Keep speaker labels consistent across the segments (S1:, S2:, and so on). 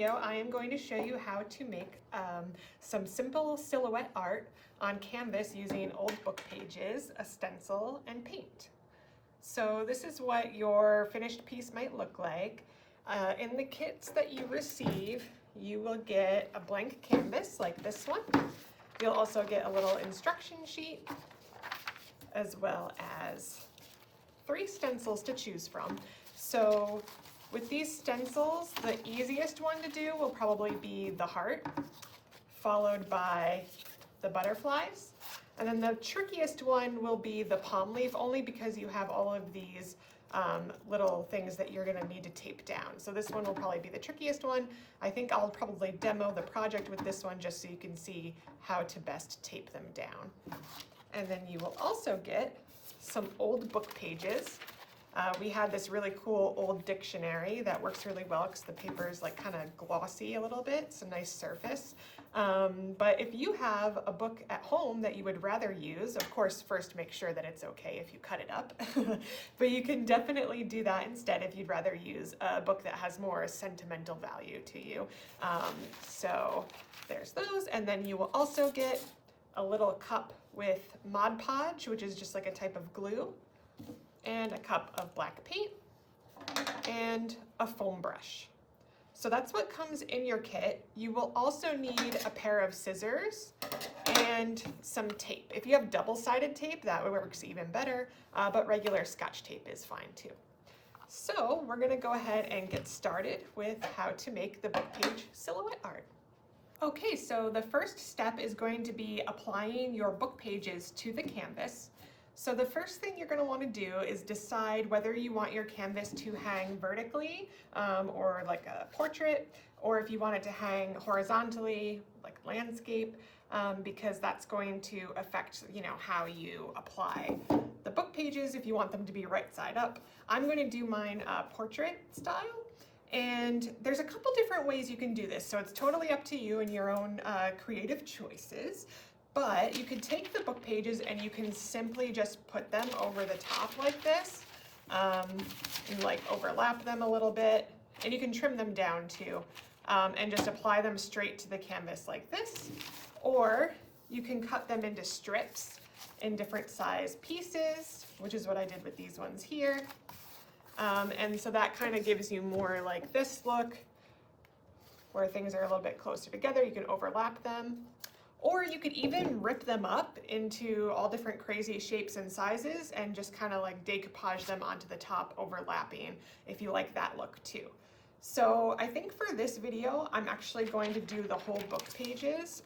S1: video, I am going to show you how to make some simple silhouette art on canvas using old book pages, a stencil, and paint. So this is what your finished piece might look like. In the kits that you receive, you will get a blank canvas like this one. You'll also get a little instruction sheet, as well as 3 stencils to choose from. So with these stencils, the easiest one to do will probably be the heart, followed by the butterflies. And then the trickiest one will be the palm leaf, only because you have all of these little things that you're gonna need to tape down. So this one will probably be the trickiest one. I think I'll probably demo the project with this one just so you can see how to best tape them down. And then you will also get some old book pages. We had this really cool old dictionary that works really well because the paper is like kind of glossy a little bit. It's a nice surface. But if you have a book at home that you would rather use, of course, first make sure that it's okay if you cut it up. But you can definitely do that instead if you'd rather use a book that has more sentimental value to you. So there's those. And then you will also get a little cup with Mod Podge, which is just like a type of glue, and a cup of black paint, and a foam brush. So that's what comes in your kit. You will also need a pair of scissors and some tape. If you have double-sided tape, that works even better, but regular Scotch tape is fine too. So we're gonna go ahead and get started with how to make the book page silhouette art. Okay, so the first step is going to be applying your book pages to the canvas. So the first thing you're going to want to do is decide whether you want your canvas to hang vertically or like a portrait, or if you want it to hang horizontally like landscape, because that's going to affect, how you apply the book pages if you want them to be right side up. I'm going to do mine portrait style. And there's a couple different ways you can do this, so it's totally up to you and your own creative choices. But you can take the book pages and you can simply just put them over the top like this, and like overlap them a little bit, and you can trim them down too, and just apply them straight to the canvas like this. Or you can cut them into strips in different size pieces, which is what I did with these ones here. And so that kind of gives you more like this look, where things are a little bit closer together. You can overlap them. Or you could even rip them up into all different crazy shapes and sizes and just kind of like decoupage them onto the top, overlapping, if you like that look too. So I think for this video, I'm actually going to do the whole book pages.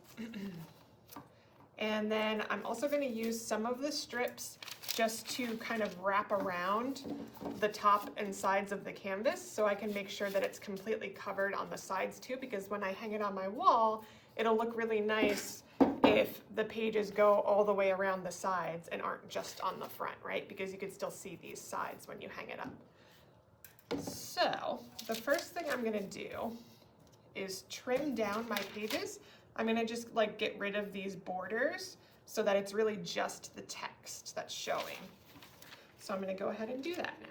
S1: And then I'm also going to use some of the strips just to kind of wrap around the top and sides of the canvas, so I can make sure that it's completely covered on the sides too, because when I hang it on my wall, it'll look really nice if the pages go all the way around the sides and aren't just on the front, right? Because you can still see these sides when you hang it up. So the first thing I'm gonna do is trim down my pages. I'm gonna just like get rid of these borders so that it's really just the text that's showing. So I'm gonna go ahead and do that now.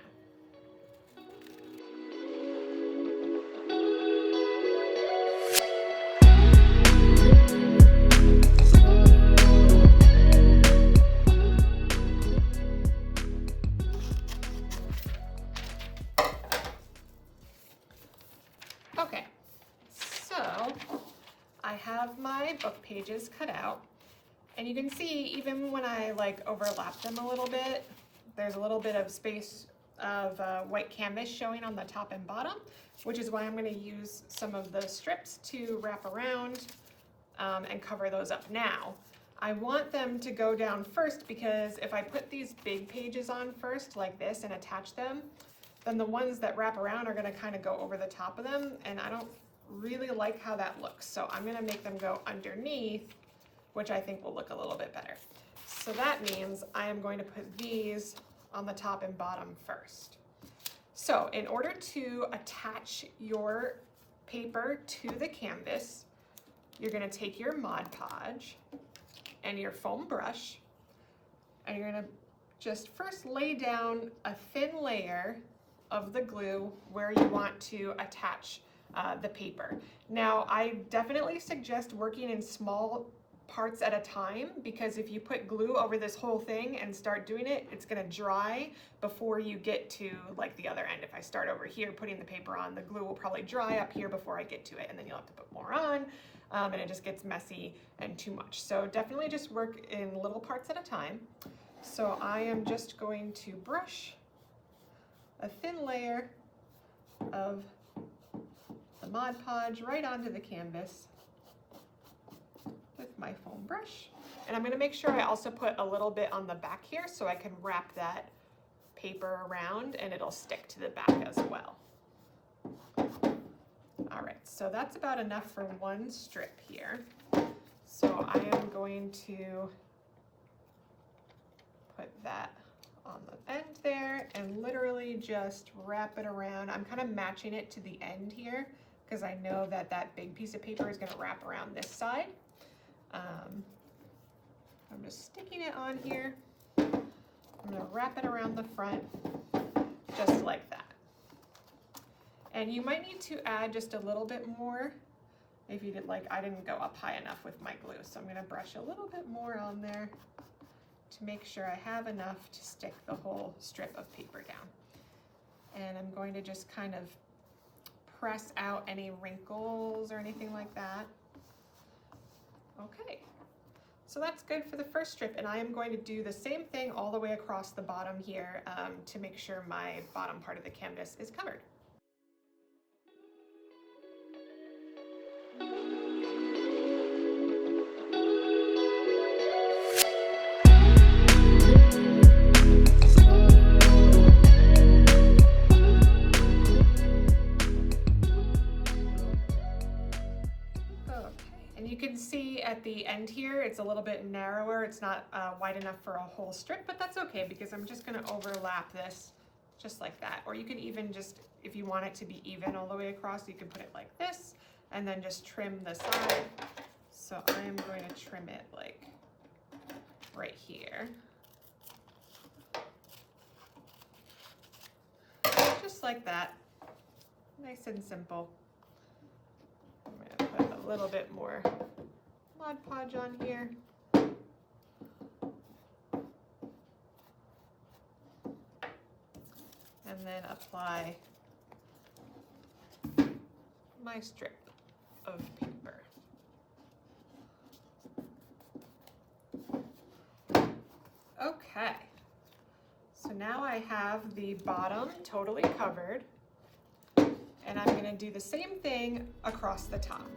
S1: Okay, so I have my book pages cut out, and you can see even when I like overlap them a little bit, there's a little bit of space of white canvas showing on the top and bottom, which is why I'm going to use some of the strips to wrap around and cover those up. Now, I want them to go down first, because if I put these big pages on first like this and attach them, then the ones that wrap around are going to kind of go over the top of them, and I don't really like how that looks. So I'm going to make them go underneath, which I think will look a little bit better. So that means I am going to put these on the top and bottom first. So in order to attach your paper to the canvas, you're going to take your Mod Podge and your foam brush, and you're going to just first lay down a thin layer of the glue where you want to attach the paper. Now, I definitely suggest working in small parts at a time, because if you put glue over this whole thing and start doing it, it's gonna dry before you get to like the other end. If I start over here putting the paper on, the glue will probably dry up here before I get to it, and then you'll have to put more on, and it just gets messy and too much. So definitely just work in little parts at a time. So I am just going to brush a thin layer of the Mod Podge right onto the canvas with my foam brush. And I'm going to make sure I also put a little bit on the back here so I can wrap that paper around and it'll stick to the back as well. All right, so that's about enough for one strip here. So I am going to put that on the end there and literally just wrap it around. I'm kind of matching it to the end here because I know that that big piece of paper is going to wrap around this side. I'm just sticking it on here. I'm going to wrap it around the front just like that. And you might need to add just a little bit more if you did, like I didn't go up high enough with my glue. So I'm going to brush a little bit more on there to make sure I have enough to stick the whole strip of paper down. And I'm going to just kind of press out any wrinkles or anything like that. Okay, so that's good for the first strip, and I am going to do the same thing all the way across the bottom here to make sure my bottom part of the canvas is covered. At the end here, it's a little bit narrower. It's not wide enough for a whole strip, but that's okay because I'm just going to overlap this just like that. Or you can even just, if you want it to be even all the way across, you can put it like this and then just trim the side. So I am going to trim it like right here. Just like that. Nice and simple. I'm going to put a little bit more Mod Podge on here. And then apply my strip of paper. Okay, so now I have the bottom totally covered, and I'm going to do the same thing across the top.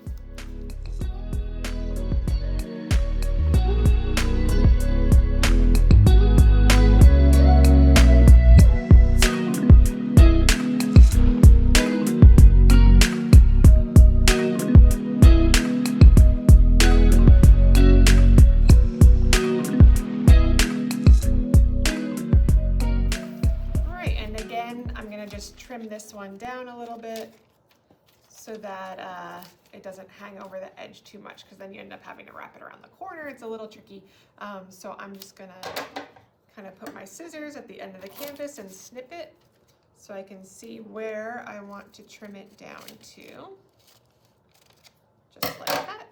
S1: Trim this one down a little bit so that it doesn't hang over the edge too much, because then you end up having to wrap it around the corner. It's a little tricky. So I'm just gonna kind of put my scissors at the end of the canvas and snip it so I can see where I want to trim it down to. Just like that.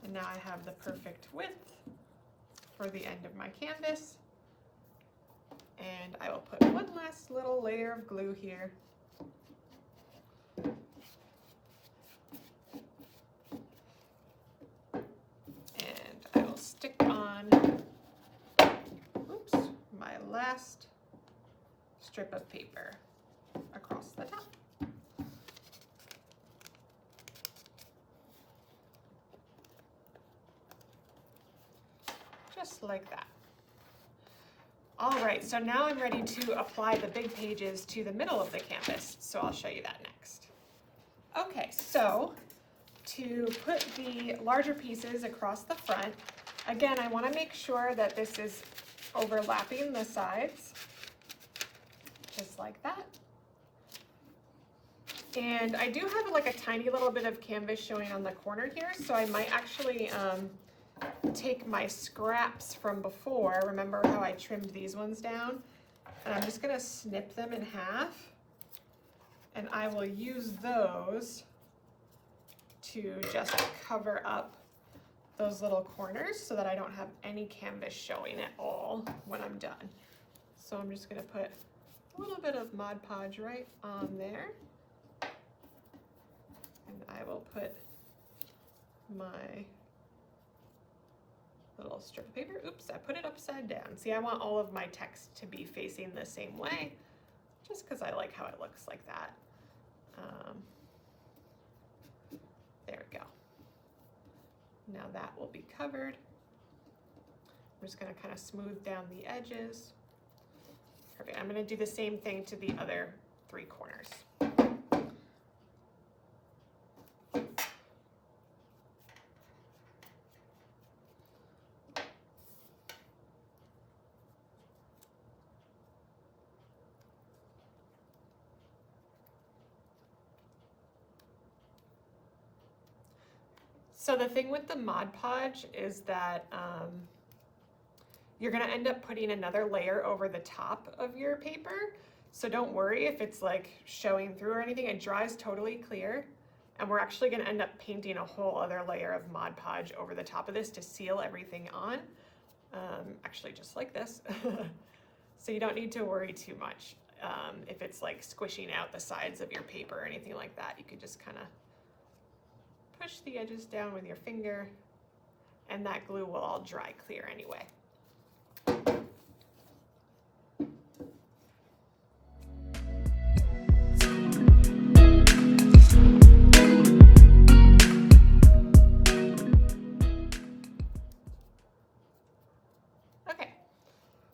S1: And now I have the perfect width for the end of my canvas. And I will put one last little layer of glue here. And I will stick on, oops, my last strip of paper across the top. Just like that. All right, so now I'm ready to apply the big pages to the middle of the canvas, so I'll show you that next. Okay, so to put the larger pieces across the front, again, I want to make sure that this is overlapping the sides, just like that. And I do have like a tiny little bit of canvas showing on the corner here, so I might actually take my scraps from before. Remember how I trimmed these ones down? And I'm just gonna snip them in half and I will use those to just cover up those little corners so that I don't have any canvas showing at all when I'm done. So I'm just gonna put a little bit of Mod Podge right on there. And I will put my little strip of paper. Oops, I put it upside down. See, I want all of my text to be facing the same way, just because I like how it looks like that. There we go. Now that will be covered. I'm just gonna kind of smooth down the edges. Perfect. I'm gonna do the same thing to the other 3 corners. So the thing with the Mod Podge is that you're gonna end up putting another layer over the top of your paper. So don't worry if it's like showing through or anything, it dries totally clear. And we're actually gonna end up painting a whole other layer of Mod Podge over the top of this to seal everything on. Actually just like this. So you don't need to worry too much. If it's like squishing out the sides of your paper or anything like that, you could just kind of push the edges down with your finger, and that glue will all dry clear anyway. Okay,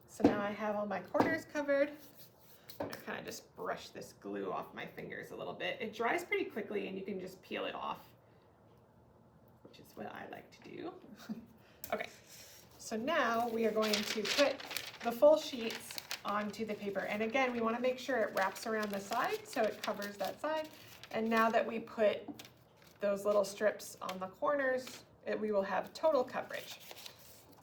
S1: so now I have all my corners covered. I kind of just brush this glue off my fingers a little bit. It dries pretty quickly and you can just peel it off, which is what I like to do. Okay, so now we are going to put the full sheets onto the paper. And again, we want to make sure it wraps around the side so it covers that side. And now that we put those little strips on the corners, we will have total coverage.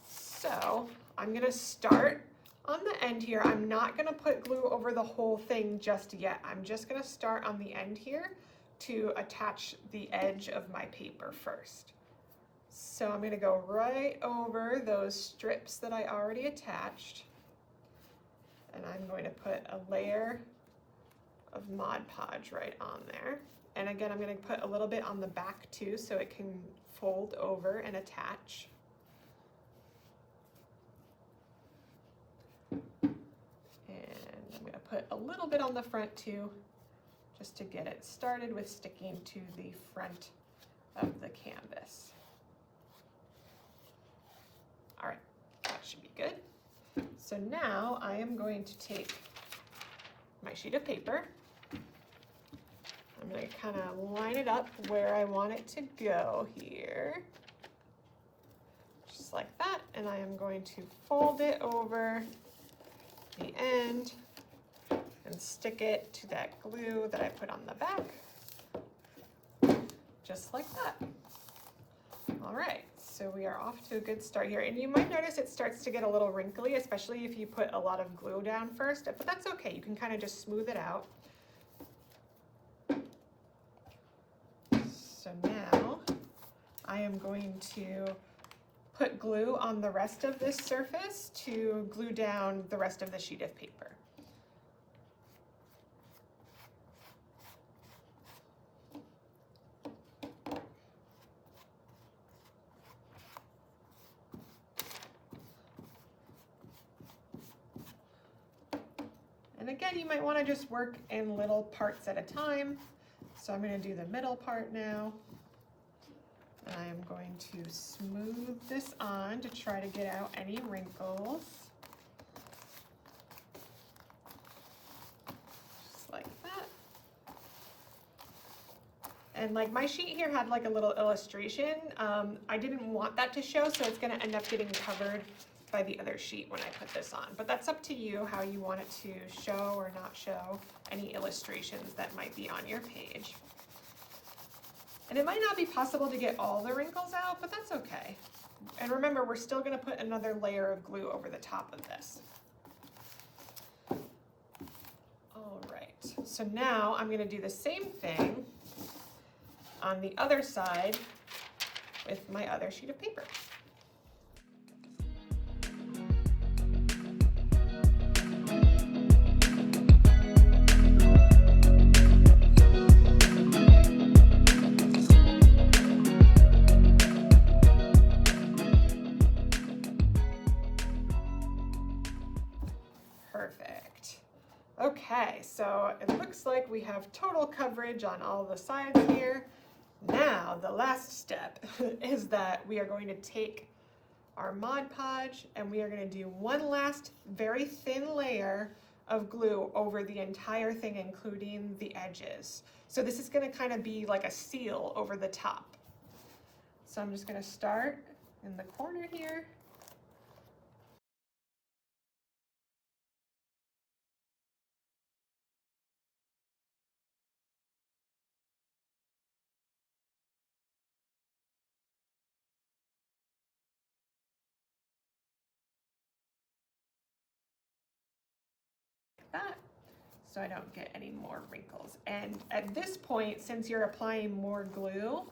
S1: So I'm going to start on the end here. I'm not going to put glue over the whole thing just yet. I'm just going to start on the end here to attach the edge of my paper first. So I'm going to go right over those strips that I already attached, and I'm going to put a layer of Mod Podge right on there. And again, I'm going to put a little bit on the back too so it can fold over and attach. And I'm going to put a little bit on the front too, just to get it started with sticking to the front of the canvas. All right, that should be good. So now I am going to take my sheet of paper. I'm going to kind of line it up where I want it to go here, just like that. And I am going to fold it over the end and stick it to that glue that I put on the back, just like that. All right, so we are off to a good start here. And you might notice it starts to get a little wrinkly, especially if you put a lot of glue down first, but that's okay. You can kind of just smooth it out. So now I am going to put glue on the rest of this surface to glue down the rest of the sheet of paper. And again, you might want to just work in little parts at a time. So I'm going to do the middle part now. And I am going to smooth this on to try to get out any wrinkles. Just like that. And like my sheet here had like a little illustration. I didn't want that to show, so it's going to end up getting covered by the other sheet when I put this on. But that's up to you how you want it to show or not show any illustrations that might be on your page. And it might not be possible to get all the wrinkles out, but that's okay. And remember, we're still going to put another layer of glue over the top of this. All right, So now I'm gonna do the same thing on the other side with my other sheet of paper. Perfect. Okay, so it looks like we have total coverage on all the sides here. Now, the last step is that we are going to take our Mod Podge and we are going to do one last very thin layer of glue over the entire thing, including the edges. So this is going to kind of be like a seal over the top. So I'm just going to start in the corner here. That so I don't get any more wrinkles. And at this point, since you're applying more glue,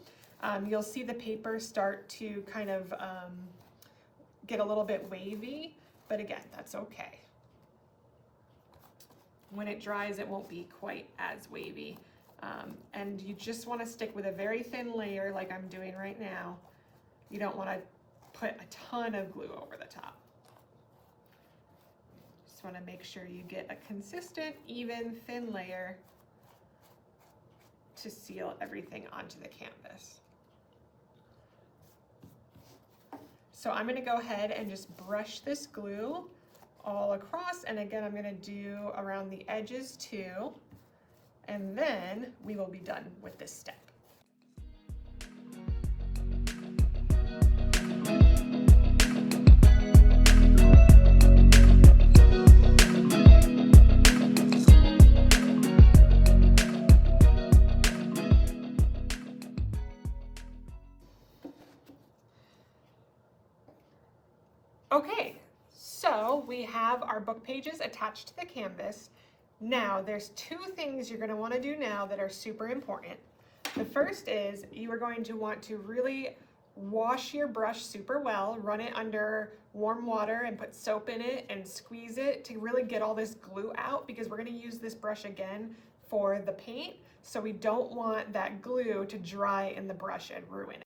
S1: you'll see the paper start to kind of get a little bit wavy, but again, that's okay. When it dries, it won't be quite as wavy. And you just want to stick with a very thin layer like I'm doing right now. You don't want to put a ton of glue over the top. Just want to make sure you get a consistent, even, thin layer to seal everything onto the canvas. So I'm going to go ahead and just brush this glue all across, and again I'm going to do around the edges too, and then we will be done with this step. Okay, so we have our book pages attached to the canvas. Now, there's two things you're going to want to do now that are super important. The first is you are going to want to really wash your brush super well, run it under warm water and put soap in it and squeeze it to really get all this glue out, because we're going to use this brush again for the paint. So we don't want that glue to dry in the brush and ruin it.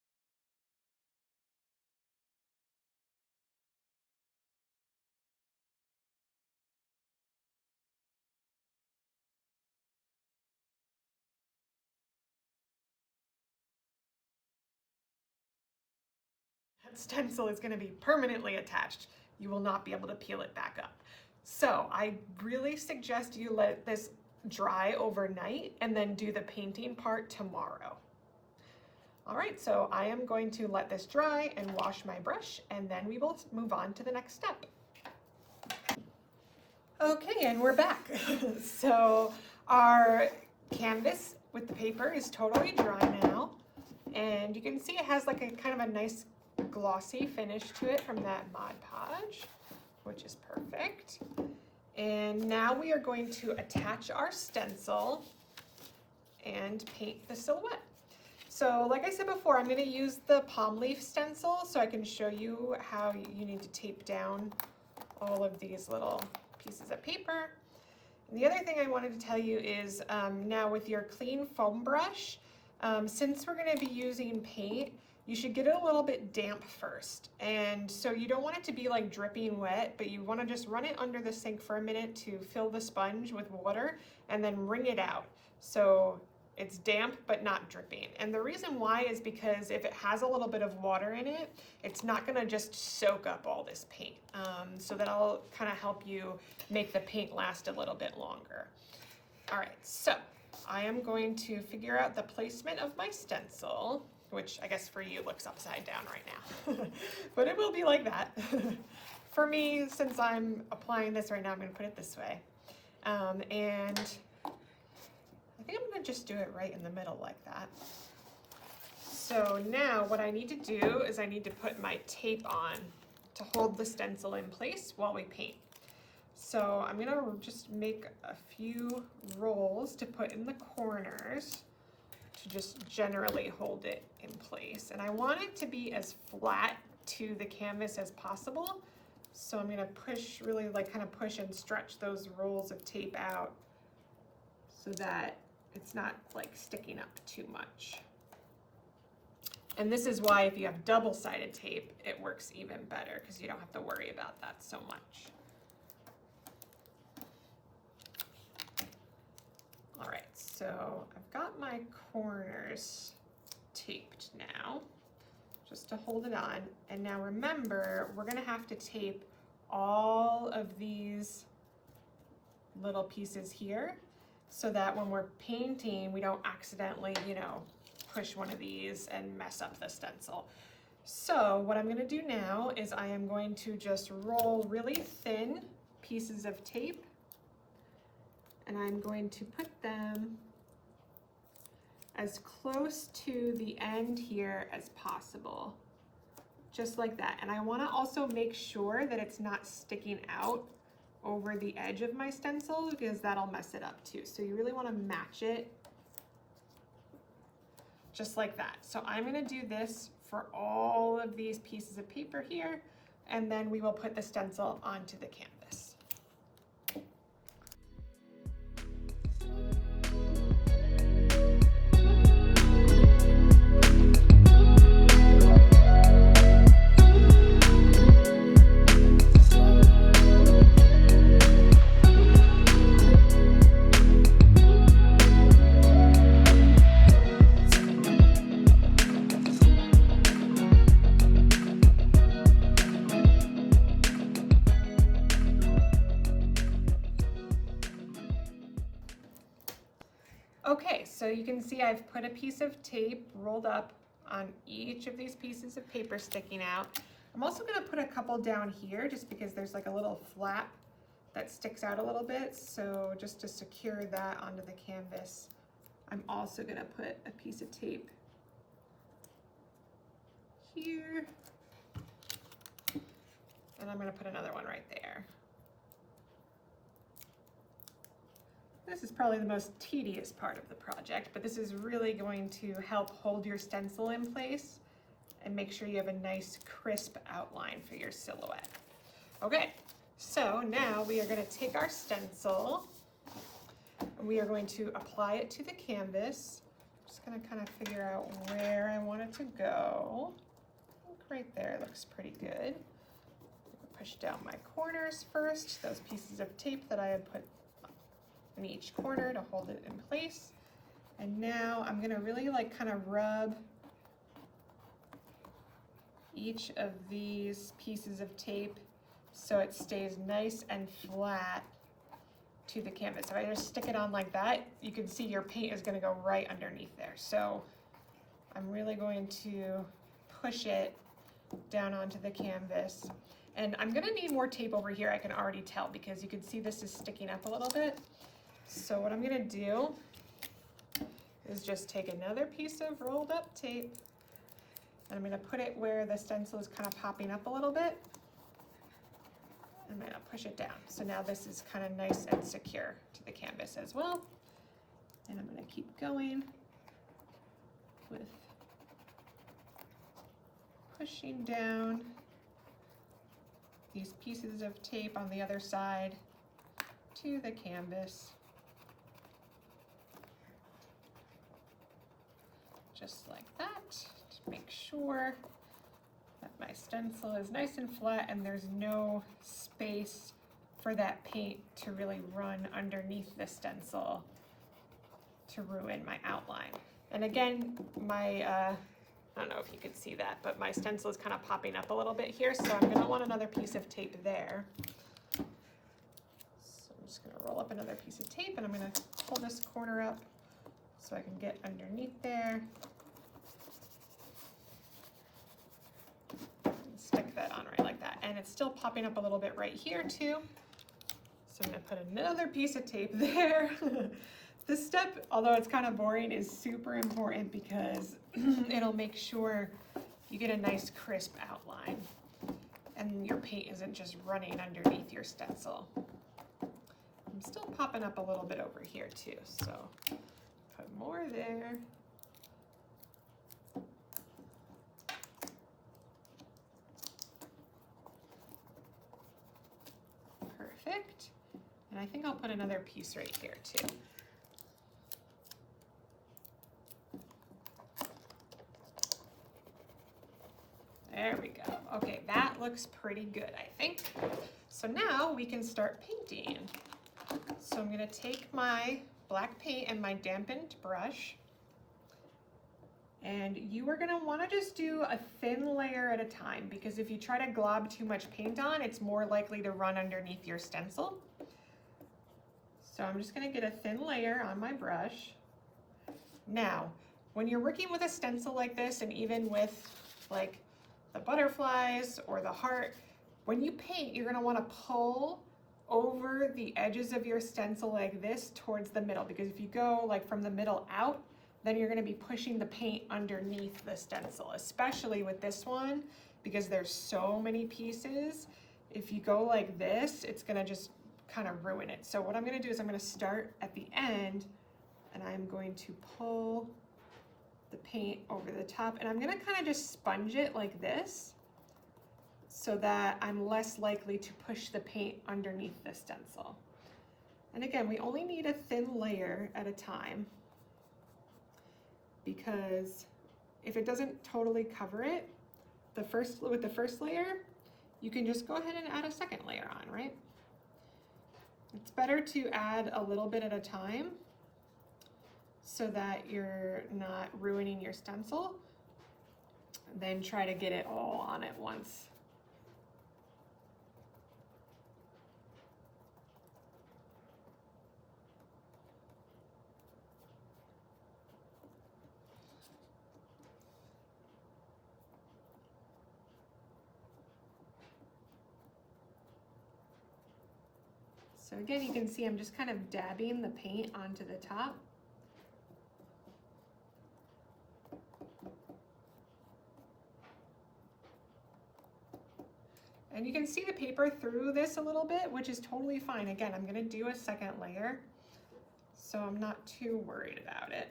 S1: That stencil is going to be permanently attached. You will not be able to peel it back up. So I really suggest you let this dry overnight and then do the painting part tomorrow. All right, so I am going to let this dry and wash my brush, and then we will move on to the next step. Okay, and we're back. So our canvas with the paper is totally dry now, and you can see it has like a kind of a nice glossy finish to it from that Mod Podge, which is perfect. And now we are going to attach our stencil and paint the silhouette. So like I said before, I'm going to use the palm leaf stencil so I can show you how you need to tape down all of these little pieces of paper. And the other thing I wanted to tell you is now with your clean foam brush, since we're going to be using paint, you should get it a little bit damp first. And so you don't want it to be like dripping wet, but you want to just run it under the sink for a minute to fill the sponge with water and then wring it out. So it's damp but not dripping. And the reason why is because if it has a little bit of water in it, it's not going to just soak up all this paint. So that'll kind of help you make the paint last a little bit longer. All right, so I am going to figure out the placement of my stencil, which I guess for you looks upside down right now, but it will be like that. For me, since I'm applying this right now, I'm going to put it this way. And I think I'm going to just do it right in the middle like that. So now what I need to do is I need to put my tape on to hold the stencil in place while we paint. So I'm gonna just make a few rolls to put in the corners to just generally hold it in place. And I want it to be as flat to the canvas as possible. So I'm gonna push, really like kind of push and stretch those rolls of tape out so that it's not like sticking up too much. And this is why if you have double-sided tape, it works even better because you don't have to worry about that so much. All right, so I've got my corners taped now, just to hold it on. And now remember, we're gonna have to tape all of these little pieces here so that when we're painting, we don't accidentally, you know, push one of these and mess up the stencil. So what I'm gonna do now is I am going to just roll really thin pieces of tape, and I'm going to put them as close to the end here as possible, just like that. And I wanna also make sure that it's not sticking out over the edge of my stencil because that'll mess it up too. So you really wanna match it just like that. So I'm gonna do this for all of these pieces of paper here, and then we will put the stencil onto the canvas. Okay, so you can see I've put a piece of tape rolled up on each of these pieces of paper sticking out. I'm also gonna put a couple down here just because there's like a little flap that sticks out a little bit. So just to secure that onto the canvas, I'm also gonna put a piece of tape here. And I'm gonna put another one right there. This is probably the most tedious part of the project, but this is really going to help hold your stencil in place and make sure you have a nice crisp outline for your silhouette. Okay, so now we are going to take our stencil and we are going to apply it to the canvas. I'm just going to kind of figure out where I want it to go. I think right there looks pretty good. Push down my corners first, those pieces of tape that I had put in each corner to hold it in place. And now I'm gonna really like kind of rub each of these pieces of tape so it stays nice and flat to the canvas. If I just stick it on like that, you can see your paint is gonna go right underneath there. So I'm really going to push it down onto the canvas. And I'm gonna need more tape over here, I can already tell, because you can see this is sticking up a little bit. So what I'm gonna do is just take another piece of rolled up tape and I'm gonna put it where the stencil is kind of popping up a little bit. I'm gonna push it down. So now this is kind of nice and secure to the canvas as well. And I'm gonna keep going with pushing down these pieces of tape on the other side to the canvas. Just like that, to make sure that my stencil is nice and flat and there's no space for that paint to really run underneath the stencil to ruin my outline. And again, my, I don't know if you can see that, but my stencil is kind of popping up a little bit here, so I'm gonna want another piece of tape there. So I'm just gonna roll up another piece of tape and I'm gonna pull this corner up so I can get underneath there. And stick that on right like that. And it's still popping up a little bit right here too. So I'm gonna put another piece of tape there. This step, although it's kind of boring, is super important because it'll make sure you get a nice crisp outline and your paint isn't just running underneath your stencil. popping up a little bit over here too. So put more there. Perfect. And I think I'll put another piece right here too. There we go. Okay, that looks pretty good, I think. So now we can start painting. So I'm gonna take my black paint and my dampened brush, and you are gonna wanna just do a thin layer at a time, because if you try to glob too much paint on, it's more likely to run underneath your stencil. So I'm just gonna get a thin layer on my brush. Now, when you're working with a stencil like this, and even with like the butterflies or the heart, when you paint, you're gonna wanna pull over the edges of your stencil like this towards the middle, because if you go like from the middle out, then you're gonna be pushing the paint underneath the stencil, especially with this one, because there's so many pieces. If you go like this, it's gonna just kind of ruin it. So what I'm gonna do is I'm gonna start at the end, and I'm going to pull the paint over the top, and I'm gonna kind of just sponge it like this so that I'm less likely to push the paint underneath the stencil. And again, we only need a thin layer at a time, because if it doesn't totally cover it, with the first layer, you can just go ahead and add a second layer on, right? It's better to add a little bit at a time so that you're not ruining your stencil, then try to get it all on at once. So again, you can see I'm just kind of dabbing the paint onto the top. And you can see the paper through this a little bit, which is totally fine. Again, I'm gonna do a second layer, so I'm not too worried about it.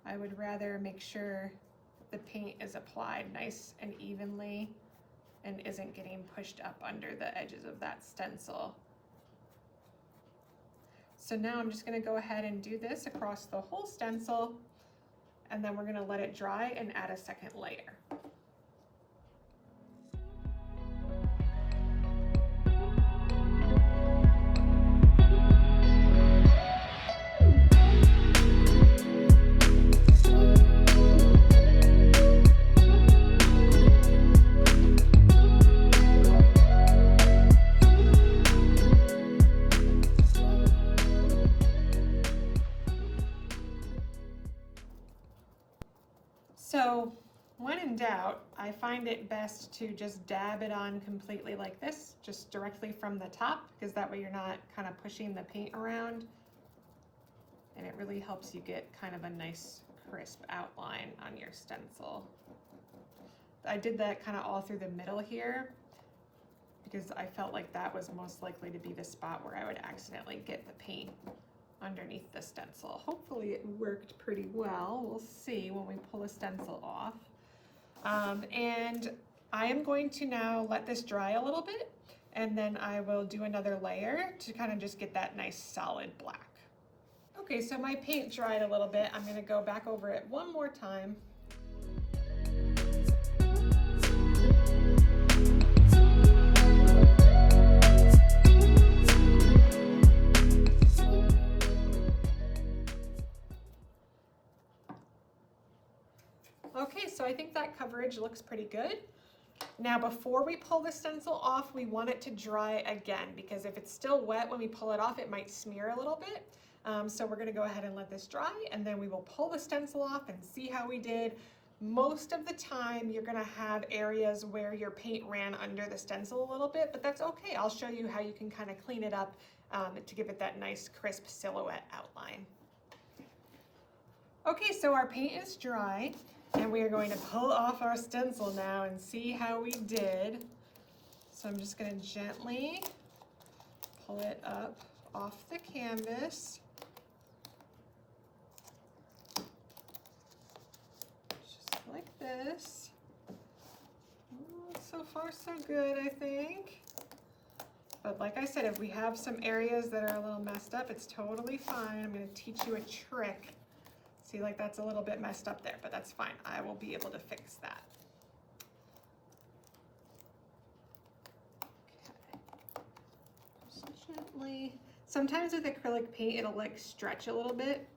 S1: I would rather make sure the paint is applied nice and evenly and isn't getting pushed up under the edges of that stencil. So now I'm just gonna go ahead and do this across the whole stencil, and then we're gonna let it dry and add a second layer. So when in doubt, I find it best to just dab it on completely like this, just directly from the top, because that way you're not kind of pushing the paint around, and it really helps you get kind of a nice crisp outline on your stencil. I did that kind of all through the middle here, because I felt like that was most likely to be the spot where I would accidentally get the paint underneath the stencil. Hopefully it worked pretty well. We'll see when we pull the stencil off. And I am going to now let this dry a little bit, and then I will do another layer to kind of just get that nice solid black. Okay, so my paint dried a little bit. I'm gonna go back over it one more time. Okay, so I think that coverage looks pretty good. Now before we pull the stencil off, we want it to dry again, because if it's still wet when we pull it off, it might smear a little bit. So we're gonna go ahead and let this dry, and then we will pull the stencil off and see how we did. Most of the time, you're gonna have areas where your paint ran under the stencil a little bit, but that's okay. I'll show you how you can kind of clean it up to give it that nice crisp silhouette outline. Okay, so our paint is dry, and we are going to pull off our stencil now and see how we did. So I'm just gonna gently pull it up off the canvas. Just like this. So far so good, I think. But like I said, if we have some areas that are a little messed up, it's totally fine. I'm going to teach you a trick. See, like that's a little bit messed up there, but that's fine. I will be able to fix that. Okay. Just gently. Sometimes with acrylic paint, it'll like stretch a little bit.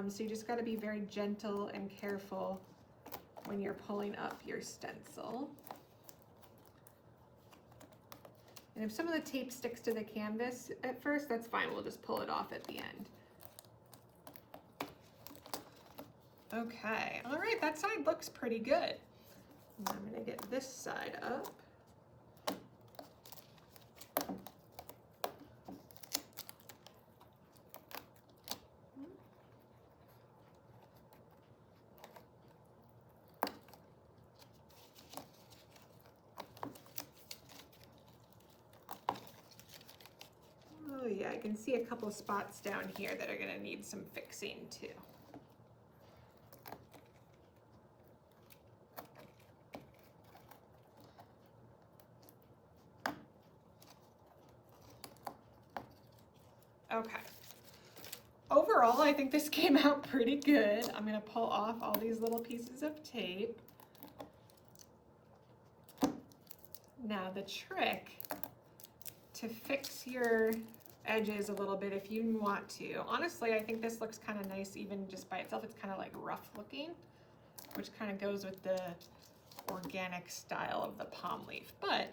S1: So you just got to be very gentle and careful when you're pulling up your stencil. And if some of the tape sticks to the canvas at first, that's fine. We'll just pull it off at the end. Okay, all right, that side looks pretty good. Now I'm gonna get this side up. Oh yeah, I can see a couple spots down here that are gonna need some fixing too. Okay. Overall, I think this came out pretty good. I'm gonna pull off all these little pieces of tape. Now the trick to fix your edges a little bit if you want to. Honestly, I think this looks kind of nice even just by itself. It's kind of like rough looking, which kind of goes with the organic style of the palm leaf. But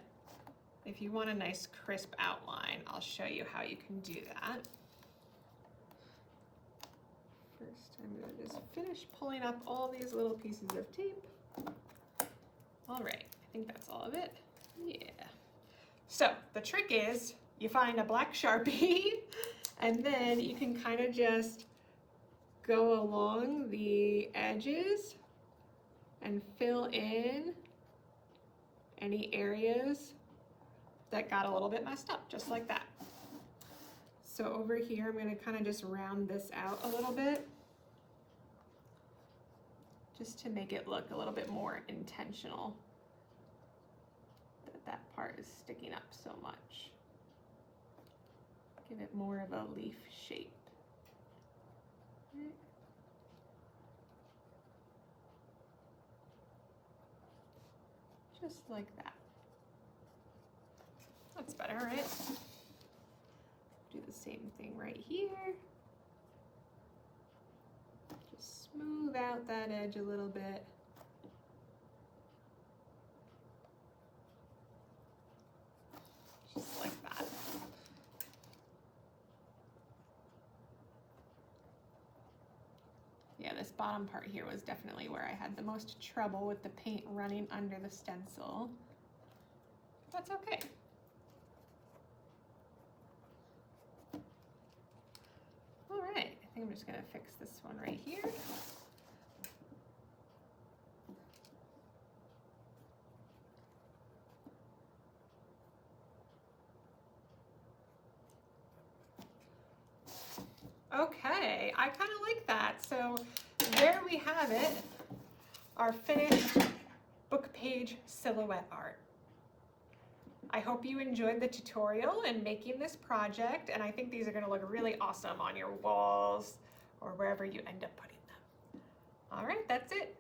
S1: if you want a nice crisp outline, I'll show you how you can do that. First, I'm going to just finish pulling up all these little pieces of tape. All right, I think that's all of it. Yeah. So the trick is you find a black Sharpie and then you can kind of just go along the edges and fill in any areas that got a little bit messed up, just like that. So over here, I'm going to kind of just round this out a little bit, just to make it look a little bit more intentional that that part is sticking up so much. Give it more of a leaf shape. Just like that. That's better, right? Do the same thing right here. Just smooth out that edge a little bit. Just like that. Yeah, this bottom part here was definitely where I had the most trouble with the paint running under the stencil. That's okay. All right, I think I'm just gonna fix this one right here. Okay, I kind of like that. So there we have it, our finished book page silhouette art. I hope you enjoyed the tutorial and making this project, and I think these are going to look really awesome on your walls or wherever you end up putting them. All right, that's it.